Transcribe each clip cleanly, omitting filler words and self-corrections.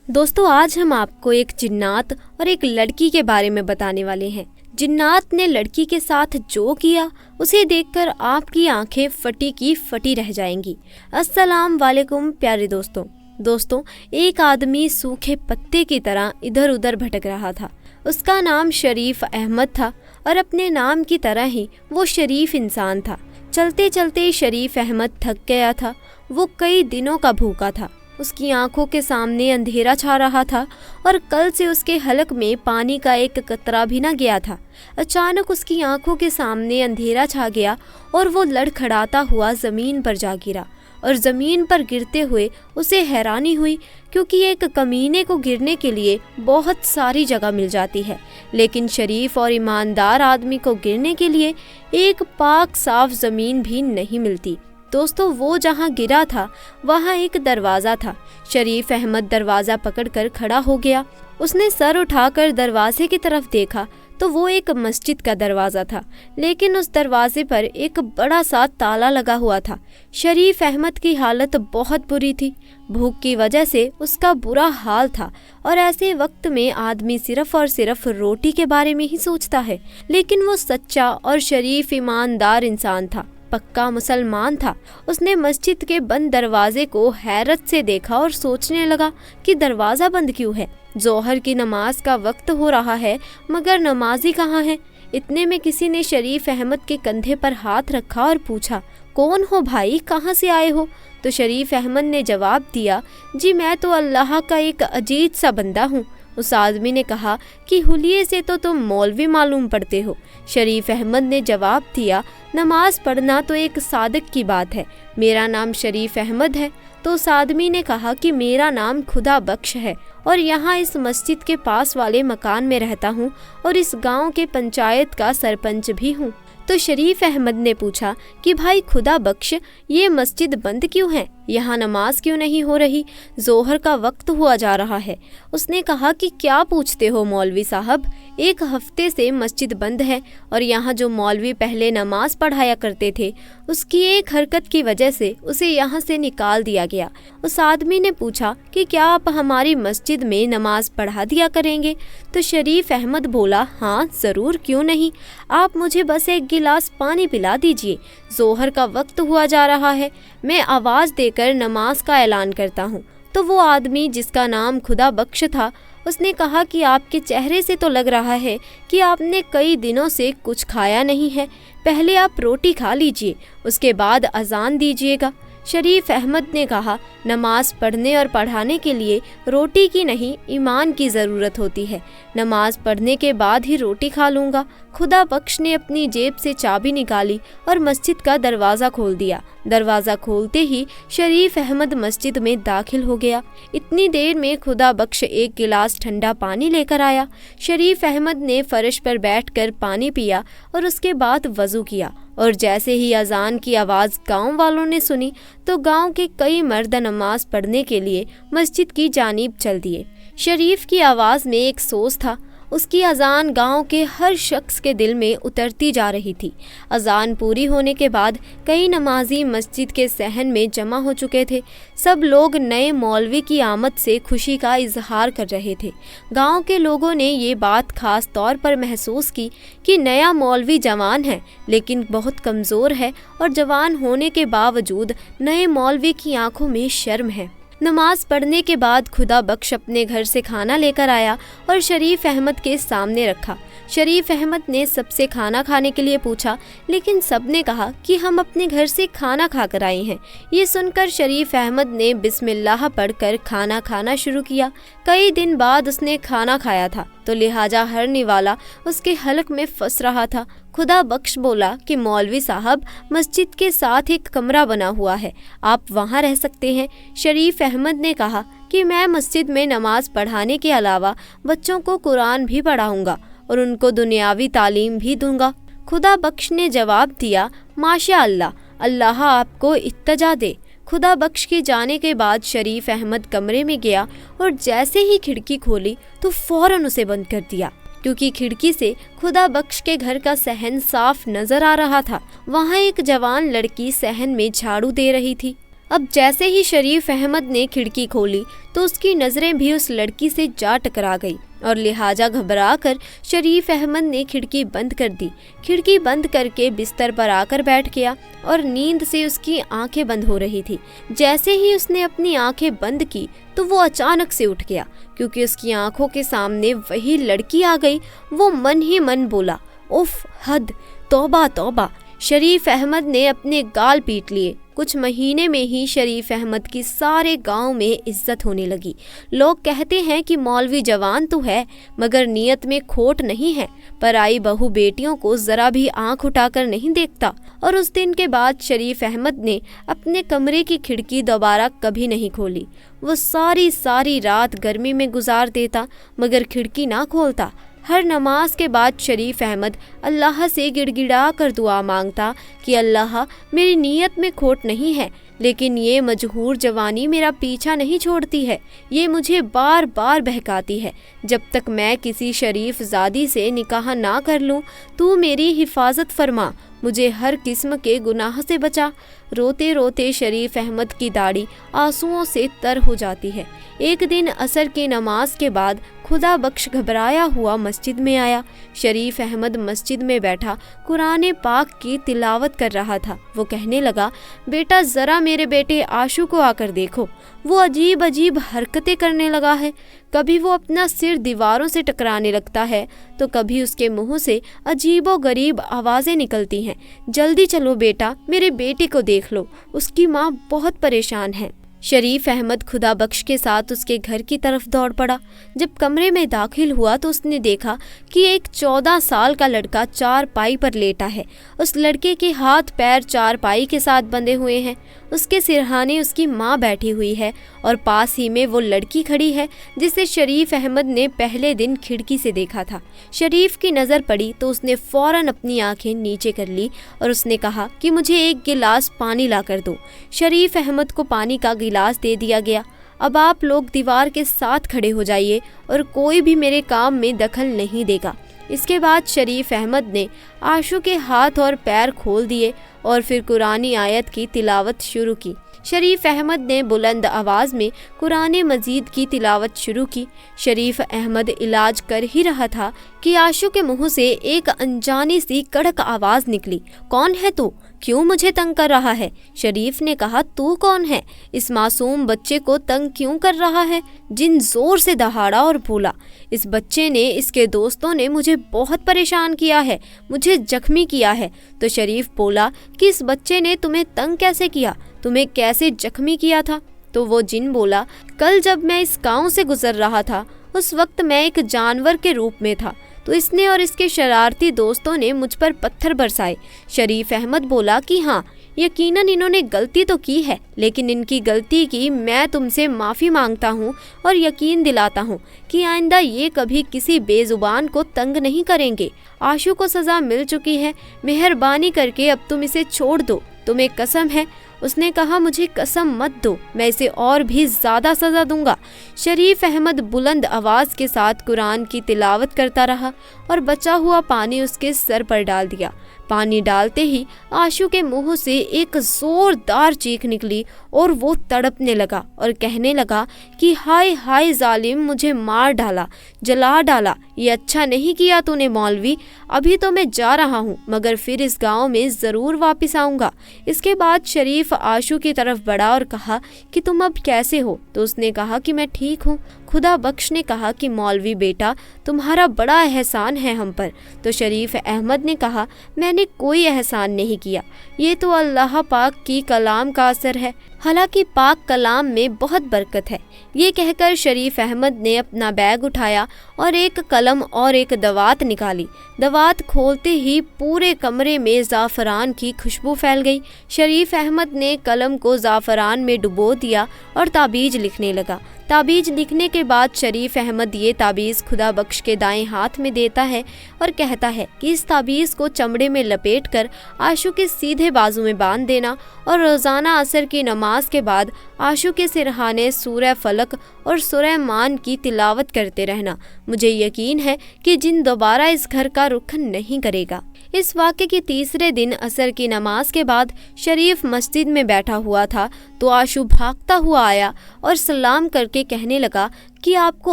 दोस्तों, आज हम आपको एक जिन्नात और एक लड़की के बारे में बताने वाले हैं। जिन्नात ने लड़की के साथ जो किया उसे देखकर आपकी आंखें फटी की फटी रह जाएंगी। अस्सलाम वालेकुम प्यारे दोस्तों, एक आदमी सूखे पत्ते की तरह इधर उधर भटक रहा था। उसका नाम शरीफ अहमद था और अपने नाम की तरह ही वो शरीफ इंसान था। चलते चलते शरीफ अहमद थक गया था। वो कई दिनों का भूखा था। उसकी आंखों के सामने अंधेरा छा रहा था और कल से उसके हलक में पानी का एक कतरा भी न गया था। अचानक उसकी आंखों के सामने अंधेरा छा गया और वो लड़खड़ाता हुआ ज़मीन पर जा गिरा। और ज़मीन पर गिरते हुए उसे हैरानी हुई, क्योंकि एक कमीने को गिरने के लिए बहुत सारी जगह मिल जाती है, लेकिन शरीफ और ईमानदार आदमी को गिरने के लिए एक पाक साफ ज़मीन भी नहीं मिलती। दोस्तों, वो जहाँ गिरा था वहाँ एक दरवाज़ा था। शरीफ अहमद दरवाज़ा पकड़कर खड़ा हो गया। उसने सर उठाकर दरवाजे की तरफ देखा तो वो एक मस्जिद का दरवाज़ा था, लेकिन उस दरवाजे पर एक बड़ा सा ताला लगा हुआ था। शरीफ अहमद की हालत बहुत बुरी थी। भूख की वजह से उसका बुरा हाल था और ऐसे वक्त में आदमी सिर्फ और सिर्फ रोटी के बारे में ही सोचता है। लेकिन वो सच्चा और शरीफ ईमानदार इंसान था, पक्का मुसलमान था। उसने मस्जिद के बंद दरवाजे को हैरत से देखा और सोचने लगा कि दरवाज़ा बंद क्यों है। जोहर की नमाज का वक्त हो रहा है, मगर नमाजी कहाँ है। इतने में किसी ने शरीफ अहमद के कंधे पर हाथ रखा और पूछा, कौन हो भाई, कहाँ से आए हो? तो शरीफ अहमद ने जवाब दिया, जी मैं तो अल्लाह का एक अजीज सा बंदा हूँ। उस आदमी ने कहा कि हुलिये से तो तुम मौलवी मालूम पड़ते हो। शरीफ अहमद ने जवाब दिया, नमाज पढ़ना तो एक सादिक की बात है, मेरा नाम शरीफ अहमद है। तो उस आदमी ने कहा कि मेरा नाम खुदा बख्श है और यहाँ इस मस्जिद के पास वाले मकान में रहता हूँ और इस गांव के पंचायत का सरपंच भी हूँ। तो शरीफ अहमद ने पूछा कि भाई खुदा बख्श, ये मस्जिद बंद क्यों है? यहाँ नमाज क्यों नहीं हो रही? जोहर का वक्त हुआ जा रहा है। उसने कहा कि क्या पूछते हो मौलवी साहब, एक हफ्ते से मस्जिद बंद है और यहाँ जो मौलवी पहले नमाज पढ़ाया करते थे, उसकी एक हरकत की वजह से उसे यहाँ से निकाल दिया गया। उस आदमी ने पूछा कि क्या आप हमारी मस्जिद में नमाज पढ़ा दिया करेंगे? तो शरीफ अहमद बोला, हाँ ज़रूर, क्यों नहीं। आप मुझे बस एक गिलास पानी पिला दीजिए। जोहर का वक्त हुआ जा रहा है, मैं आवाज़ देकर नमाज का ऐलान करता हूँ। तो वो आदमी जिसका नाम खुदा बख्श था, उसने कहा कि आपके चेहरे से तो लग रहा है कि आपने कई दिनों से कुछ खाया नहीं है। पहले आप रोटी खा लीजिए, उसके बाद अजान दीजिएगा। शरीफ अहमद ने कहा, नमाज पढ़ने और पढ़ाने के लिए रोटी की नहीं, ईमान की ज़रूरत होती है। नमाज पढ़ने के बाद ही रोटी खा लूँगा। खुदा बख्श ने अपनी जेब से चाबी निकाली और मस्जिद का दरवाज़ा खोल दिया। दरवाज़ा खोलते ही शरीफ अहमद मस्जिद में दाखिल हो गया। इतनी देर में खुदा बख्श एक गिलास ठंडा पानी लेकर आया। शरीफ अहमद ने फर्श पर बैठकर पानी पिया और उसके बाद वज़ू किया। और जैसे ही अजान की आवाज़ गांव वालों ने सुनी तो गांव के कई मर्द नमाज पढ़ने के लिए मस्जिद की जानिब चल दिए। शरीफ की आवाज़ में एक सोच था। उसकी अजान गांव के हर शख्स के दिल में उतरती जा रही थी। अजान पूरी होने के बाद कई नमाजी मस्जिद के सहन में जमा हो चुके थे। सब लोग नए मौलवी की आमद से खुशी का इजहार कर रहे थे। गांव के लोगों ने ये बात खास तौर पर महसूस की कि नया मौलवी जवान है, लेकिन बहुत कमज़ोर है और जवान होने के बावजूद नए मौलवी की आंखों में शर्म है। नमाज पढ़ने के बाद खुदा बख्श अपने घर से खाना लेकर आया और शरीफ अहमद के सामने रखा। शरीफ अहमद ने सबसे खाना खाने के लिए पूछा, लेकिन सब ने कहा कि हम अपने घर से खाना खाकर आए हैं। ये सुनकर शरीफ अहमद ने बिस्मिल्लाह पढ़कर खाना खाना शुरू किया। कई दिन बाद उसने खाना खाया था, तो लिहाजा हर निवाला उसके हलक में फंस रहा था। खुदा बख्श बोला कि मौलवी साहब, मस्जिद के साथ एक कमरा बना हुआ है, आप वहाँ रह सकते हैं। शरीफ अहमद ने कहा कि मैं मस्जिद में नमाज पढ़ाने के अलावा बच्चों को कुरान भी पढ़ाऊँगा और उनको दुनियावी तालीम भी दूंगा। खुदा बख्श ने जवाब दिया, माशा अल्लाह, अल्लाह आपको इत्तजा दे। खुदा बख्श के जाने के बाद शरीफ अहमद कमरे में गया और जैसे ही खिड़की खोली तो फौरन उसे बंद कर दिया, क्योंकि खिड़की से खुदा बख्श के घर का सहन साफ नजर आ रहा था। वहाँ एक जवान लड़की सहन में झाड़ू दे रही थी। اب جیسے ہی شریف احمد نے کھڑکی کھولی تو اس کی نظریں بھی اس لڑکی سے جا ٹکرا گئی اور لہٰذا گھبرا کر شریف احمد نے کھڑکی بند کر دی۔ کھڑکی بند کر کے بستر پر آ کر بیٹھ گیا اور نیند سے اس کی آنکھیں بند ہو رہی تھی۔ جیسے ہی اس نے اپنی آنکھیں بند کی تو وہ اچانک سے اٹھ گیا، کیونکہ اس کی آنکھوں کے سامنے وہی لڑکی آ گئی۔ وہ من ہی من بولا، اف، حد، توبہ توبہ۔ شریف احمد نے اپنے گال پیٹ لیے۔ کچھ مہینے میں ہی شریف احمد کی سارے گاؤں میں عزت ہونے لگی۔ لوگ کہتے ہیں کہ مولوی جوان تو ہے مگر نیت میں کھوٹ نہیں ہے، پرائی بہو بیٹیوں کو ذرا بھی آنکھ اٹھا کر نہیں دیکھتا۔ اور اس دن کے بعد شریف احمد نے اپنے کمرے کی کھڑکی دوبارہ کبھی نہیں کھولی۔ وہ ساری رات گرمی میں گزار دیتا مگر کھڑکی نہ کھولتا۔ ہر نماز کے بعد شریف احمد اللہ سے گڑ گڑا کر دعا مانگتا کہ اللہ، میری نیت میں کھوٹ نہیں ہے، لیکن یہ مجہور جوانی میرا پیچھا نہیں چھوڑتی ہے، یہ مجھے بار بار بہکاتی ہے۔ جب تک میں کسی شریف زادی سے نکاح نہ کر لوں تو میری حفاظت فرما، مجھے ہر قسم کے گناہ سے بچا۔ روتے روتے شریف احمد کی داڑھی آنسوؤں سے تر ہو جاتی ہے۔ ایک دن عصر کی نماز کے بعد خدا بخش گھبرایا ہوا مسجد میں آیا۔ شریف احمد مسجد میں بیٹھا قرآن پاک کی تلاوت کر رہا تھا۔ وہ کہنے لگا، بیٹا ذرا میرے بیٹے آشو کو آ کر دیکھو، وہ عجیب حرکتیں کرنے لگا ہے۔ کبھی وہ اپنا سر دیواروں سے ٹکرانے لگتا ہے تو کبھی اس کے منہ سے عجیب و غریب آوازیں نکلتی ہیں۔ جلدی چلو بیٹا، میرے بیٹے کو دیکھ لو، اس کی ماں بہت پریشان ہے۔ شریف احمد خدا بخش کے ساتھ اس کے گھر کی طرف دوڑ پڑا۔ جب کمرے میں داخل ہوا تو اس نے دیکھا کہ ایک 14 سال کا لڑکا چارپائی پر لیٹا ہے۔ اس لڑکے کے ہاتھ پیر چارپائی کے ساتھ بندھے ہوئے ہیں۔ اس کے سرہانے اس کی ماں بیٹھی ہوئی ہے اور پاس ہی میں وہ لڑکی کھڑی ہے جسے شریف احمد نے پہلے دن کھڑکی سے دیکھا تھا۔ شریف کی نظر پڑی تو اس نے فوراً اپنی آنکھیں نیچے کر لی اور اس نے کہا کہ مجھے ایک گلاس پانی لا کر دو۔ شریف احمد کو پانی کا گلاس دے دیا گیا۔ اب آپ لوگ دیوار کے ساتھ کھڑے ہو جائیے اور کوئی بھی میرے کام میں دخل نہیں دے گا۔ اس کے بعد شریف احمد نے آشو کے ہاتھ اور پیر کھول دیے اور پھر قرآنی آیت کی تلاوت شروع کی۔ شریف احمد نے بلند آواز میں قرآن مجید کی تلاوت شروع کی۔ شریف احمد علاج کر ہی رہا تھا کہ آشو کے منہ سے ایک انجانی سی کڑک آواز نکلی، کون ہے تو؟ کیوں مجھے تنگ کر رہا ہے؟ شریف نے کہا، تو کون ہے؟ اس معصوم بچے کو تنگ کیوں کر رہا ہے؟ جن زور سے دہاڑا اور بولا، اس بچے نے، اس کے دوستوں نے مجھے بہت پریشان کیا ہے، مجھے زخمی کیا ہے۔ تو شریف بولا کہ اس بچے نے تمہیں تنگ کیسے کیا؟ تمہیں کیسے زخمی کیا تھا؟ تو وہ جن بولا، کل جب میں اس گاؤں سے گزر رہا تھا اس وقت میں ایک جانور کے روپ میں تھا، تو اس نے اور اس کے شرارتی دوستوں نے مجھ پر پتھر برسائے۔ شریف احمد بولا کہ ہاں، یقیناً انہوں نے غلطی تو کی ہے، لیکن ان کی غلطی کی میں تم سے معافی مانگتا ہوں اور یقین دلاتا ہوں کہ آئندہ یہ کبھی کسی بے زبان کو تنگ نہیں کریں گے۔ آشو کو سزا مل چکی ہے، مہربانی کر کے اب تم اسے چھوڑ دو، تمہیں قسم ہے۔ اس نے کہا، مجھے قسم مت دو، میں اسے اور بھی زیادہ سزا دوں گا۔ شریف احمد بلند آواز کے ساتھ قرآن کی تلاوت کرتا رہا اور بچا ہوا پانی اس کے سر پر ڈال دیا۔ پانی ڈالتے ہی آشو کے منہ سے ایک زوردار چیخ نکلی اور وہ تڑپنے لگا اور کہنے لگا کہ ہائے ہائے ظالم، مجھے مار ڈالا، جلا ڈالا، یہ اچھا نہیں کیا تو نے مولوی۔ ابھی تو میں جا رہا ہوں مگر پھر اس گاؤں میں ضرور واپس آؤں گا۔ اس کے بعد شریف آشو کی طرف بڑھا اور کہا کہ تم اب کیسے ہو؟ تو اس نے کہا کہ میں ٹھیک ہوں۔ خدا بخش نے کہا کہ مولوی بیٹا، تمہارا بڑا احسان ہے ہم پر۔ تو شریف احمد نے کہا، میں نے کوئی احسان نہیں کیا، یہ تو اللہ پاک کی کلام کا اثر ہے، حالانکہ پاک کلام میں بہت برکت ہے۔ یہ کہہ کر شریف احمد نے اپنا بیگ اٹھایا اور ایک قلم اور ایک دوات نکالی۔ دوات کھولتے ہی پورے کمرے میں زعفران کی خوشبو پھیل گئی۔ شریف احمد نے قلم کو زعفران میں ڈبو دیا اور تعبیذ لکھنے لگا۔ تعبیذ لکھنے کے بعد شریف احمد یہ تعبیذ خدا بخش کے دائیں ہاتھ میں دیتا ہے اور کہتا ہے کہ اس تعبیذ کو چمڑے میں لپیٹ کر آشو کے سیدھے بازو میں باندھ دینا اور روزانہ عصر کی نماز کے بعد आशू के सिरहाने सूरह फलक और सूरह मान की तिलावत करते रहना। मुझे यकीन है कि जिन दोबारा इस घर का रुख नहीं करेगा। इस वाक़े के तीसरे दिन असर की नमाज के बाद शरीफ मस्जिद में बैठा हुआ था तो आशू भागता हुआ आया और सलाम करके कहने लगा कि आपको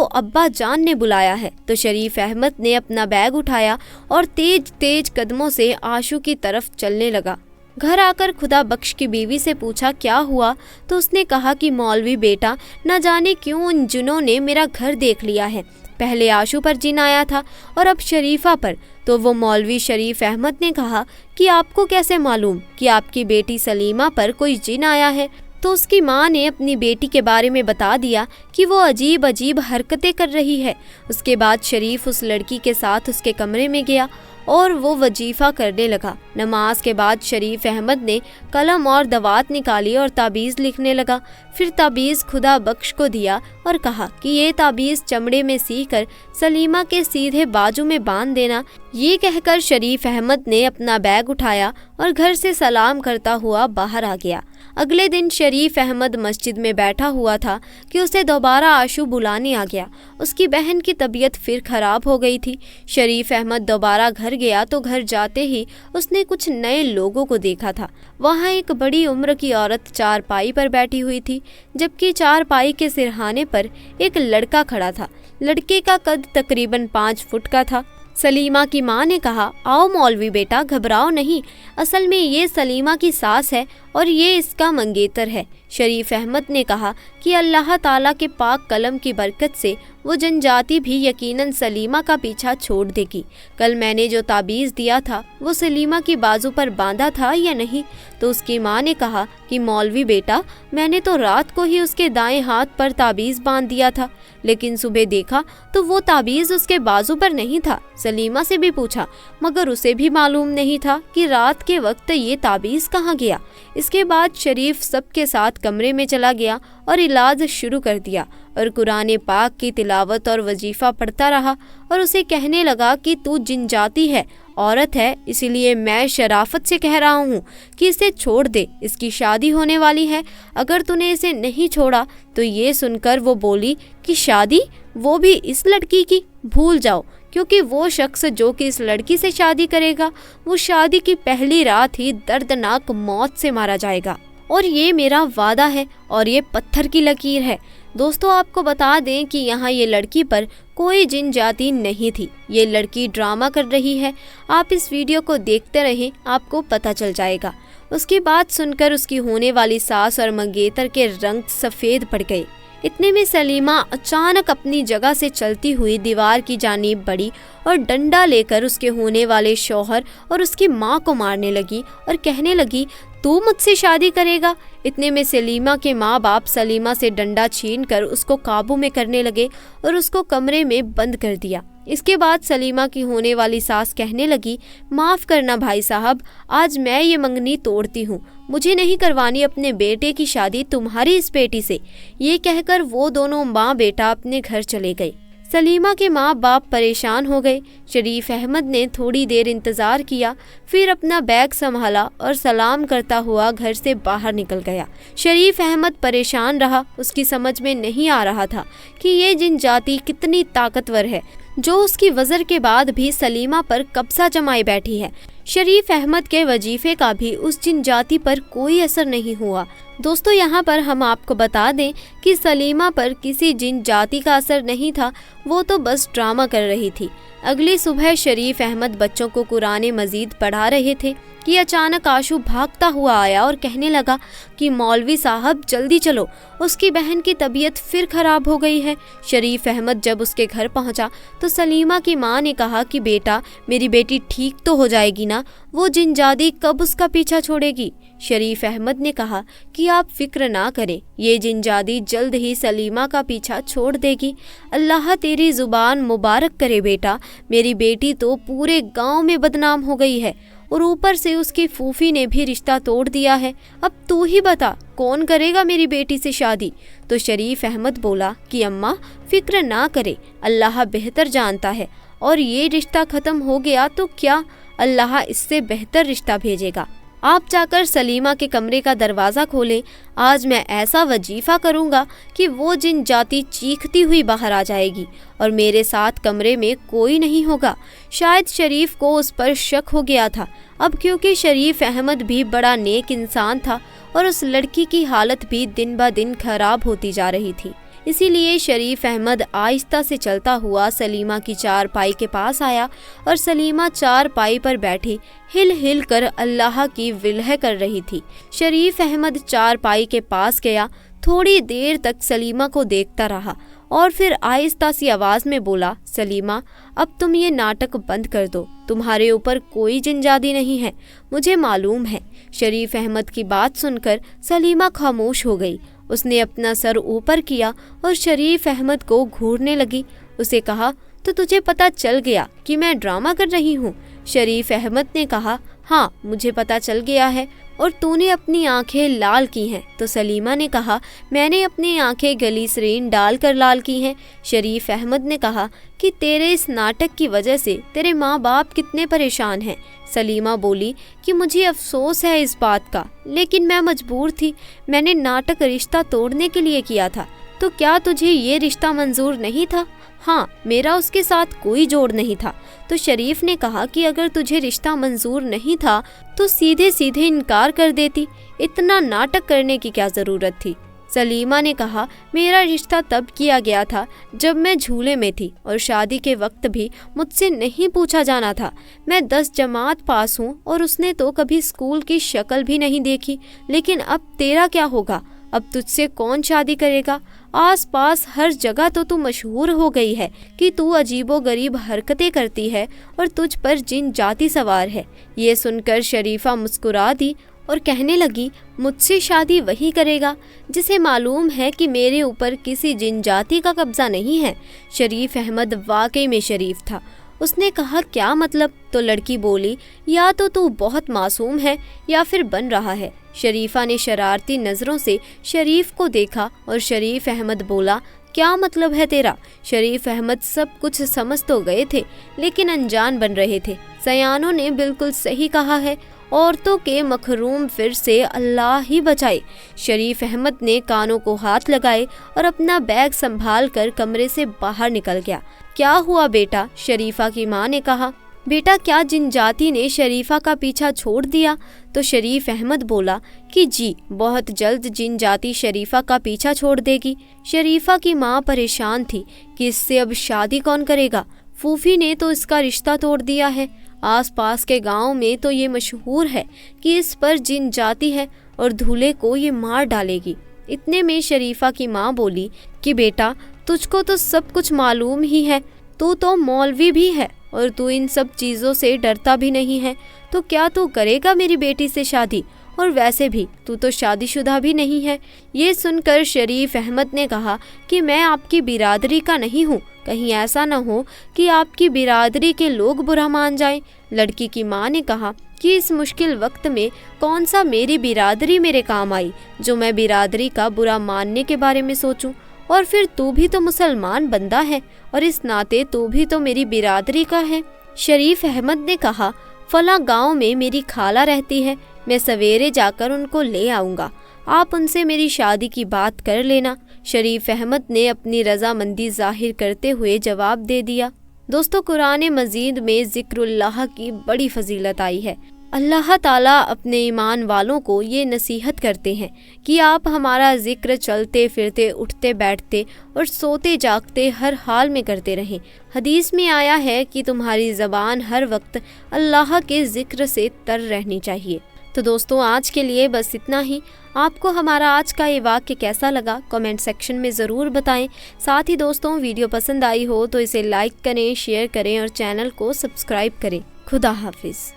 अब्बा जान ने बुलाया है। तो शरीफ अहमद ने अपना बैग उठाया और तेज तेज कदमों से आशू की तरफ चलने लगा। घर आकर खुदा बख्श की बीवी से पूछा क्या हुआ, तो उसने कहा कि मौलवी बेटा, न जाने क्यों उन जिनों ने मेरा घर देख लिया है। पहले आशू पर जिन आया था और अब शरीफा पर। तो वो मौलवी शरीफ अहमद ने कहा कि आपको कैसे मालूम कि आपकी बेटी सलीमा पर कोई जिन आया है। तो उसकी माँ ने अपनी बेटी के बारे में बता दिया कि वो अजीब अजीब हरकतें कर रही है। उसके बाद शरीफ उस लड़की के साथ उसके कमरे में गया और वो वजीफ़ा करने लगा। नमाज के बाद शरीफ अहमद ने कलम और दवात निकाली और ताबीज़ लिखने लगा। फिर ताबीज़ खुदा बख्श को दिया और कहा कि ये ताबीज़ चमड़े में सी कर सलीमा के सीधे बाजू में बांध देना। ये कहकर शरीफ अहमद ने अपना बैग उठाया और घर से सलाम करता हुआ बाहर आ गया। अगले दिन शरीफ अहमद मस्जिद में बैठा हुआ था कि उसे दोबारा आशू बुलाने आ गया। उसकी बहन की तबीयत फिर खराब हो गई थी। शरीफ अहमद दोबारा घर गया तो घर जाते ही उसने कुछ नए लोगों को देखा था। वहाँ एक बड़ी उम्र की औरत चारपाई पर बैठी हुई थी, जबकि चारपाई के सिरहाने पर एक लड़का खड़ा था। लड़के का कद तकरीबन 5 फुट का था। सलीमा की माँ ने कहा, आओ मौलवी बेटा, घबराओ नहीं, असल में ये सलीमा की सास है और ये इसका मंगेतर है। शरीफ अहमद ने कहा कि अल्लाह ताला के पाक कलम की बरकत से वो जनजाति भी यकीनन सलीमा का पीछा छोड़ देगी। कल मैंने जो ताबीज़ दिया था वो सलीमा की बाजू पर बांधा था या नहीं? तो उसकी माँ ने कहा कि मौलवी बेटा, मैंने तो रात को ही उसके दाएं हाथ पर ताबीज़ बांध दिया था, लेकिन सुबह देखा तो वो ताबीज़ उसके बाजू पर नहीं था। सलीमा से भी पूछा, मगर उसे भी मालूम नहीं था कि रात के वक्त ये ताबीज़ कहाँ गया। इसके बाद शरीफ सबके साथ कमरे में चला गया और इलाज शुरू कर दिया और कुरान पाक की तिलावत और वजीफ़ा पढ़ता रहा और उसे कहने लगा कि तू जिन जाती है, औरत है, इसीलिए मैं शराफत से कह रहा हूँ कि इसे छोड़ दे, इसकी शादी होने वाली है। अगर तूने इसे नहीं छोड़ा तो ये सुनकर वो बोली कि शादी, वो भी इस लड़की की? भूल जाओ, क्योंकि वो शख्स जो कि इस लड़की से शादी करेगा वो शादी की पहली रात ही दर्दनाक मौत से मारा जाएगा, और ये मेरा वादा है और ये पत्थर की लकीर है। दोस्तों, आपको बता दें कि यहाँ ये लड़की पर कोई जिन जाति नहीं थी। ये लड़की ड्रामा कर रही है। आप इस वीडियो को देखते रहें, आपको पता चल जाएगा। उसकी बात सुनकर उसकी होने वाली सास और मंगेतर के रंग सफ़ेद पड़ गए। इतने में सलीमा अचानक अपनी जगह से चलती हुई दीवार की जानिब बढ़ी और डंडा लेकर उसके होने वाले शौहर और उसकी माँ को मारने लगी और कहने लगी, तू मुझसे शादी करेगा? इतने में सलीमा के माँ बाप सलीमा से डंडा छीनकर उसको काबू में करने लगे और उसको कमरे में बंद कर दिया। इसके बाद सलीमा की होने वाली सास कहने लगी, माफ़ करना भाई साहब, आज मैं ये मंगनी तोड़ती हूँ, मुझे नहीं करवानी अपने बेटे की शादी तुम्हारी इस बेटी से। ये कहकर वो दोनों माँ बेटा अपने घर चले गए। सलीमा के माँ बाप परेशान हो गए। शरीफ अहमद ने थोड़ी देर इंतज़ार किया, फिर अपना बैग संभाला और सलाम करता हुआ घर से बाहर निकल गया। शरीफ अहमद परेशान रहा। उसकी समझ में नहीं आ रहा था कि ये जिन जाति कितनी ताकतवर है जो उसकी वज़र के बाद भी सलीमा पर कब्जा जमाए बैठी है। शरीफ अहमद के वजीफे का भी उस जिन जाति पर कोई असर नहीं हुआ। दोस्तों, यहाँ पर हम आपको बता दें कि सलीमा पर किसी जिन जाति का असर नहीं था, वो तो बस ड्रामा कर रही थी। अगली सुबह शरीफ अहमद बच्चों को कुरान मजीद पढ़ा रहे थे कि अचानक आशू भागता हुआ आया और कहने लगा कि मौलवी साहब जल्दी चलो, उसकी बहन की तबीयत फिर खराब हो गई है। शरीफ अहमद जब उसके घर पहुंचा तो सलीमा की माँ ने कहा कि बेटा, मेरी बेटी ठीक तो हो जाएगी ना? वो जिनजादी कब उसका पीछा छोड़ेगी? शरीफ अहमद ने कहा कि आप फिक्र ना करें, ये जिनजादी जल्द ही सलीमा का पीछा छोड़ देगी। अल्लाह तेरी ज़ुबान मुबारक करे बेटा, मेरी बेटी तो पूरे गांव में बदनाम हो गई है और ऊपर से उसकी फूफी ने भी रिश्ता तोड़ दिया है। अब तू ही बता, कौन करेगा मेरी बेटी से शादी? तो शरीफ अहमद बोला कि अम्मा फिक्र ना करे, अल्लाह बेहतर जानता है, और ये रिश्ता ख़त्म हो गया तो क्या, अल्लाह इससे बेहतर रिश्ता भेजेगा। आप जाकर सलीमा के कमरे का दरवाज़ा खोलें। आज मैं ऐसा वजीफ़ा करूँगा कि वो जिन जाति चीखती हुई बाहर आ जाएगी और मेरे साथ कमरे में कोई नहीं होगा। शायद शरीफ को उस पर शक हो गया था। अब क्योंकि शरीफ अहमद भी बड़ा नेक इंसान था और उस लड़की की हालत भी दिन ब दिन खराब होती जा रही थी, इसीलिए शरीफ अहमद आहिस्ता से चलता हुआ सलीमा की चारपाई के पास आया और सलीमा चारपाई पर बैठी हिल हिल कर अल्लाह की विलह कर रही थी। शरीफ अहमद चारपाई के पास गया, थोड़ी देर तक सलीमा को देखता रहा और फिर आहिस्ता सी आवाज़ में बोला, सलीमा अब तुम ये नाटक बंद कर दो, तुम्हारे ऊपर कोई जिनजादी नहीं है, मुझे मालूम है। शरीफ अहमद की बात सुनकर सलीमा खामोश हो गई। उसने अपना सर ऊपर किया और शरीफ अहमद को घूरने लगी। उसे कहा, तो तुझे पता चल गया कि मैं ड्रामा कर रही हूँ? शरीफ अहमद ने कहा, हाँ मुझे पता चल गया है, और तूने अपनी आंखें लाल की हैं। तो सलीमा ने कहा, मैंने अपनी आंखें ग्लिसरीन डालकर लाल की हैं। शरीफ अहमद ने कहा कि तेरे इस नाटक की वजह से तेरे माँ बाप कितने परेशान हैं। सलीमा बोली कि मुझे अफसोस है इस बात का, लेकिन मैं मजबूर थी। मैंने नाटक रिश्ता तोड़ने के लिए किया था। तो क्या तुझे ये रिश्ता मंजूर नहीं था? हाँ, मेरा उसके साथ कोई जोड़ नहीं था। तो शरीफ ने कहा कि अगर तुझे रिश्ता मंजूर नहीं था तो सीधे सीधे इनकार कर देती, इतना नाटक करने की क्या ज़रूरत थी? सलीमा ने कहा, मेरा रिश्ता तब किया गया था जब मैं झूले में थी और शादी के वक्त भी मुझसे नहीं पूछा जाना था। मैं 10 जमात पास हूँ और उसने तो कभी स्कूल की शक्ल भी नहीं देखी। लेकिन अब तेरा क्या होगा? अब तुझसे कौन शादी करेगा? आस पास हर जगह तो तू मशहूर हो गई है कि तू अजीबो गरीब हरकतें करती है और तुझ पर जिन जाति सवार है। ये सुनकर शरीफा मुस्कुरा दी और कहने लगी, मुझसे शादी वही करेगा जिसे मालूम है कि मेरे ऊपर किसी जिन जाति का कब्जा नहीं है। शरीफ अहमद वाकई में शरीफ था। उसने कहा, क्या मतलब? तो लड़की बोली, या तो तू बहुत मासूम है या फिर बन रहा है। शरीफा ने शरारती नज़रों से शरीफ को देखा और शरीफ अहमद बोला, क्या मतलब है तेरा? शरीफ अहमद सब कुछ समझ तो गए थे लेकिन अनजान बन रहे थे। सयानों ने बिल्कुल सही कहा है, औरतों के मखरूम फिर से अल्लाह ही बचाए। शरीफ अहमद ने कानों को हाथ लगाए और अपना बैग संभाल कर कमरे से बाहर निकल गया। क्या हुआ बेटा? शरीफा की माँ ने कहा। बेटा, क्या जिन जाति ने शरीफा का पीछा छोड़ दिया? तो शरीफ अहमद बोला कि जी, बहुत जल्द जिन जाति शरीफा का पीछा छोड़ देगी। शरीफा की माँ परेशान थी कि इससे अब शादी कौन करेगा। फूफी ने तो इसका रिश्ता तोड़ दिया है। आसपास के गांव में तो ये मशहूर है कि इस पर जिन जाति है और दूल्हे को ये मार डालेगी। इतने में शरीफा की माँ बोली कि बेटा, तुझको तो सब कुछ मालूम ही है, तू तो मौलवी भी है और तू इन सब चीज़ों से डरता भी नहीं है, तो क्या तू करेगा मेरी बेटी से शादी? और वैसे भी तू तो शादीशुदा भी नहीं है। ये सुनकर शरीफ अहमद ने कहा कि मैं आपकी बिरादरी का नहीं हूँ, कहीं ऐसा न हो कि आपकी बिरादरी के लोग बुरा मान जाएं। लड़की की माँ ने कहा कि इस मुश्किल वक्त में कौन सा मेरी बिरादरी मेरे काम आई जो मैं बिरादरी का बुरा मानने के बारे में सोचूं। और फिर तू भी तो मुसलमान बंदा है और इस नाते तू भी तो मेरी बिरादरी का है। शरीफ अहमद ने कहा, फला गांव में मेरी खाला रहती है, मैं सवेरे जाकर उनको ले आऊँगा, आप उनसे मेरी शादी की बात कर लेना। शरीफ अहमद ने अपनी रजामंदी जाहिर करते हुए जवाब दे दिया। दोस्तों, कुरान मजीद में ज़िक्रुल्लाह की बड़ी फजीलत आई है। अल्लाह ताला अपने ईमान वालों को ये नसीहत करते हैं कि आप हमारा ज़िक्र चलते फिरते, उठते बैठते और सोते जागते हर हाल में करते रहें। हदीस में आया है कि तुम्हारी ज़बान हर वक्त अल्लाह के ज़िक्र से तर रहनी चाहिए। तो दोस्तों, आज के लिए बस इतना ही। आपको हमारा आज का ये वाक्य कैसा लगा कमेंट सेक्शन में ज़रूर बताएं। साथ ही दोस्तों, वीडियो पसंद आई हो तो इसे लाइक करें, शेयर करें और चैनल को सब्सक्राइब करें। खुदा हाफिज़।